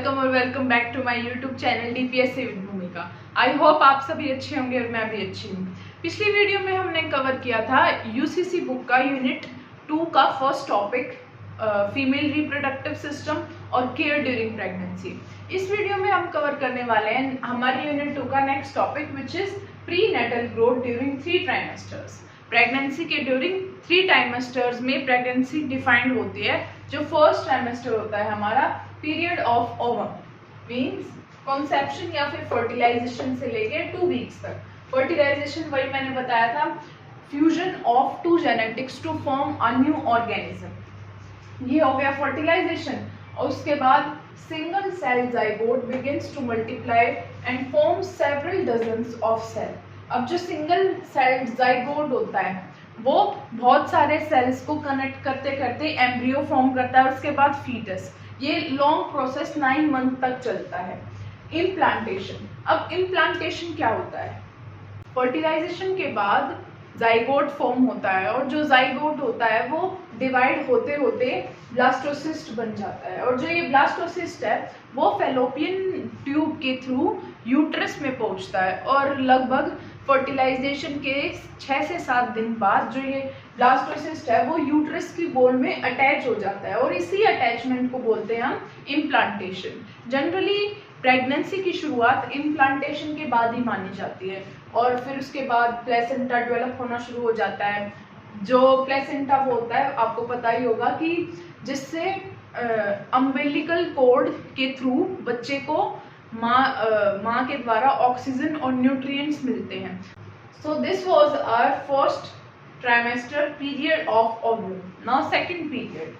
Welcome back to my YouTube channel DPSC with Bhumika. I hope आप सभी अच्छे होंगे और मैं भी अच्छी हूँ। पिछली वीडियो में हमने कवर किया था यूसीसी बुक का यूनिट 2 का first topic female reproductive system और केयर ड्यूरिंग प्रेगनेंसी। इस वीडियो में हम कवर करने वाले हैं हमारे यूनिट 2 का next topic which is prenatal growth during 3 trimesters. Pregnancy के ड्यूरिंग 3 ट्राइमेस्टर्स में प्रेगनेंसी डिफाइंड होती है। जो फर्स्ट ट्राइमेस्टर होता है हमारा period of ovum means conception या फिर फर्टिलाइजेशन से लेके 2 वीक्स तक। फर्टिलाइजेशन वही मैंने बताया था, fusion of 2 genetics to form a new organism. ये हो गया फर्टिलाइजेशन। और उसके बाद single cell zygote begins to multiply and form several dozens of cell. अब जो सिंगल सेल जाइगोट होता है वो बहुत सारे सेल्स को कनेक्ट करते करते एम्ब्रियो फॉर्म करता है, उसके बाद फीटस। ये लॉन्ग प्रोसेस 9 मंथ तक चलता है। इम्प्लांटेशन। अब इम्प्लांटेशन क्या होता है? फर्टिलाइजेशन के बाद जाइगोट फॉर्म होता है और जो जाइगोट होता है वो डिवाइड होते होते ब्लास्टोसिस्ट बन जाता है। और जो ये ब्लास्टोसिस्ट है वो फेलोपियन ट्यूब के थ्रू यूट्रस में पहुंचता है और लगभग फर्टिलाइजेशन के 6 से 7 दिन बाद जो ये ब्लास्टोसिस्ट है वो यूट्रस की बोल में अटैच हो जाता है और इसी अटैचमेंट को बोलते हैं हम इम्प्लांटेशन। जनरली प्रेगनेंसी की शुरुआत इम्प्लांटेशन के बाद ही मानी जाती है और फिर उसके बाद प्लेसेंटा डेवलप होना शुरू हो जाता है। जो प्लेसेंटा होता है आपको पता ही होगा कि जिससे अम्बिलिकल कॉर्ड के थ्रू बच्चे को माँ के द्वारा ऑक्सीजन और न्यूट्रिएंट्स मिलते हैं। So this was our first trimester period of ovule. Now second period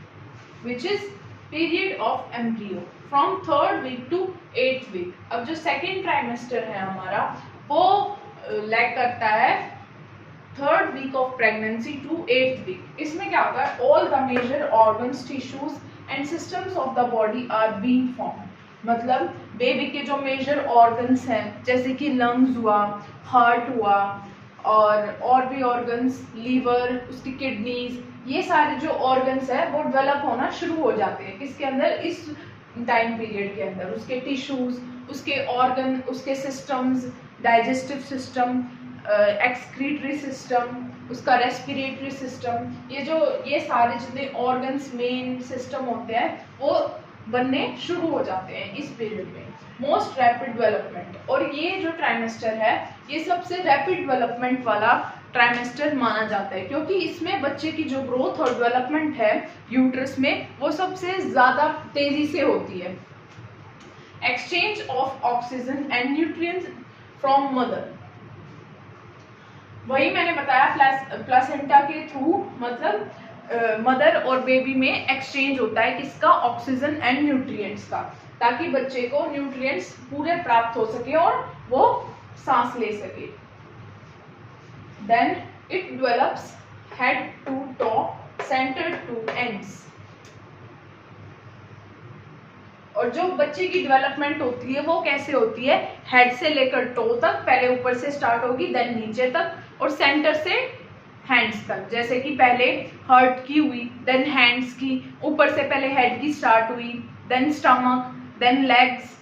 which is period of embryo from 3rd week to 8th week. अब जो सेकंड ट्राइमेस्टर है हमारा वो लैग करता है 3rd week of pregnancy to 8th week. इसमें क्या होता है? All the major organs, tissues and systems of the body are being form. मतलब बेबी के जो मेजर ऑर्गन्स हैं जैसे कि लंग्स हुआ, हार्ट हुआ और भी ऑर्गन्स, लीवर, उसकी किडनीज, ये सारे जो ऑर्गन्स हैं वो डेवलप होना शुरू हो जाते हैं। किसके अंदर? इस टाइम पीरियड के अंदर। उसके टिश्यूज, उसके ऑर्गन, उसके systems, digestive system, excretory system, उसका रेस्पिरेटरी सिस्टम, ये सारे जितने ऑर्गन्स, मेन सिस्टम होते हैं वो बनने शुरू हो जाते हैं इस पीरियड में। Most rapid development. और ये जो ट्राइमेस्टर है ये सबसे रैपिड डेवलपमेंट वाला ट्राइमेस्टर माना जाता है क्योंकि इसमें बच्चे की जो ग्रोथ और डेवलपमेंट है यूट्रस में वो सबसे ज्यादा तेजी से होती है। Exchange of oxygen and nutrients from mother. वही मैंने बताया प्लासेंटा के थ्रू, मतलब मदर और बेबी में एक्सचेंज होता है किसका? ऑक्सीजन एंड न्यूट्रिएंट्स का, ताकि बच्चे को न्यूट्रिएंट्स पूरे प्राप्त हो सके और वो सांस ले सके। Then it develops head to toe, centre to ends. और जो बच्चे की डेवलपमेंट होती है वो कैसे होती है? हेड से लेकर टो तक, पहले ऊपर से स्टार्ट होगी, देन नीचे तक और सेंटर से हैंड्स तक। जैसे कि पहले हार्ट की हुई, देन हैंड्स की, ऊपर से पहले हेड की स्टार्ट हुई, then stomach, then legs.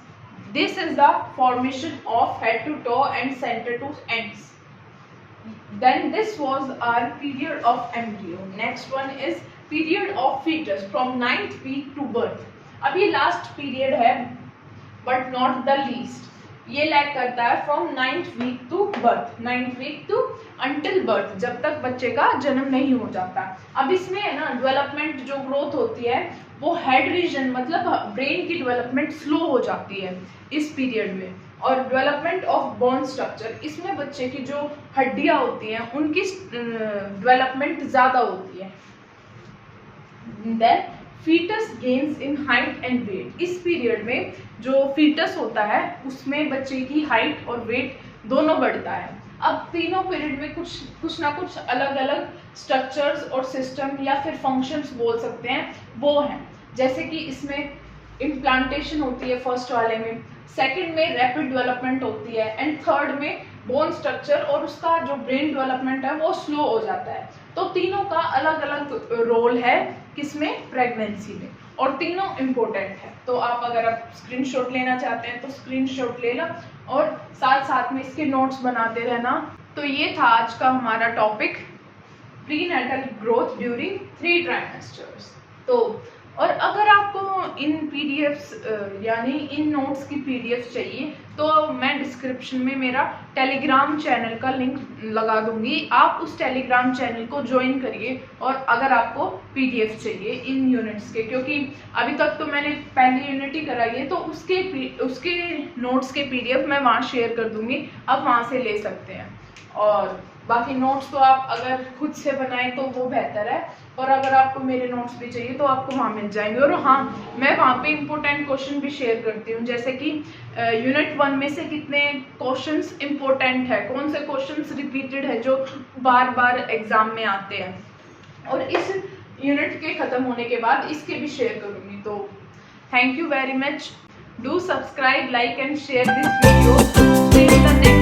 This is the formation of head to toe and centre to ends. Then this was our period of embryo. Next one is period of fetus from 9th week to birth. अब ये last period है but not the least. ये lag करता है from 9th week to birth, 9th week to until birth, जब तक बच्चे का जन्म नहीं हो जाता। अब इसमें है ना डेवलपमेंट, जो ग्रोथ होती है वो हेड रीजन मतलब ब्रेन की डेवलपमेंट स्लो हो जाती है इस पीरियड में। और डेवलपमेंट ऑफ बोन स्ट्रक्चर, इसमें बच्चे की जो हड्डियां होती हैं उनकी डेवलपमेंट ज्यादा होती है। Then foetus gains in height and weight. इस पीरियड में जो फीटस होता है उसमें बच्चे की हाइट और वेट दोनों बढ़ता है। अब तीनों पीरियड में कुछ ना कुछ अलग अलग स्ट्रक्चर्स और सिस्टम या फिर फंक्शंस बोल सकते हैं वो हैं। जैसे कि इसमें इम्प्लांटेशन होती है फर्स्ट वाले में, सेकंड में रैपिड डेवलपमेंट होती है एंड थर्ड में बोन स्ट्रक्चर और उसका जो ब्रेन डेवलपमेंट है वो स्लो हो जाता है। तो तीनों का अलग अलग रोल है किसमें, प्रेगनेंसी में, और तीनों इम्पोर्टेंट है। तो आप अगर आप स्क्रीनशॉट लेना चाहते हैं तो स्क्रीनशॉट ले लो और साथ साथ में इसके नोट्स बनाते रहना। तो ये था आज का हमारा topic, prenatal growth during 3 trimesters. तो और अगर आपको इन पीडीएफ्स यानी इन नोट्स की पीडीएफ चाहिए तो मैं डिस्क्रिप्शन में मेरा टेलीग्राम चैनल का लिंक लगा दूंगी, आप उस टेलीग्राम चैनल को ज्वाइन करिए। और अगर आपको पीडीएफ चाहिए इन यूनिट्स के, क्योंकि अभी तक तो मैंने पहली यूनिट ही कराई है, तो उसके नोट्स के पीडीएफ मैं वहाँ शेयर कर दूंगी, आप वहाँ से ले सकते हैं। और बाकी नोट्स तो आप अगर खुद से बनाएं तो वो बेहतर है, और अगर आपको मेरे नोट्स भी चाहिए तो आपको वहाँ मिल जाएंगे। और हाँ, मैं वहाँ पे इम्पोर्टेंट क्वेश्चन भी शेयर करती हूँ, जैसे कि यूनिट 1 में से कितने क्वेश्चंस इम्पोर्टेंट है, कौन से क्वेश्चंस रिपीटेड है जो बार बार एग्जाम में आते हैं, और इस यूनिट के ख़त्म होने के बाद इसके भी शेयर करूँगी। तो thank you very much, do subscribe, like and share this video.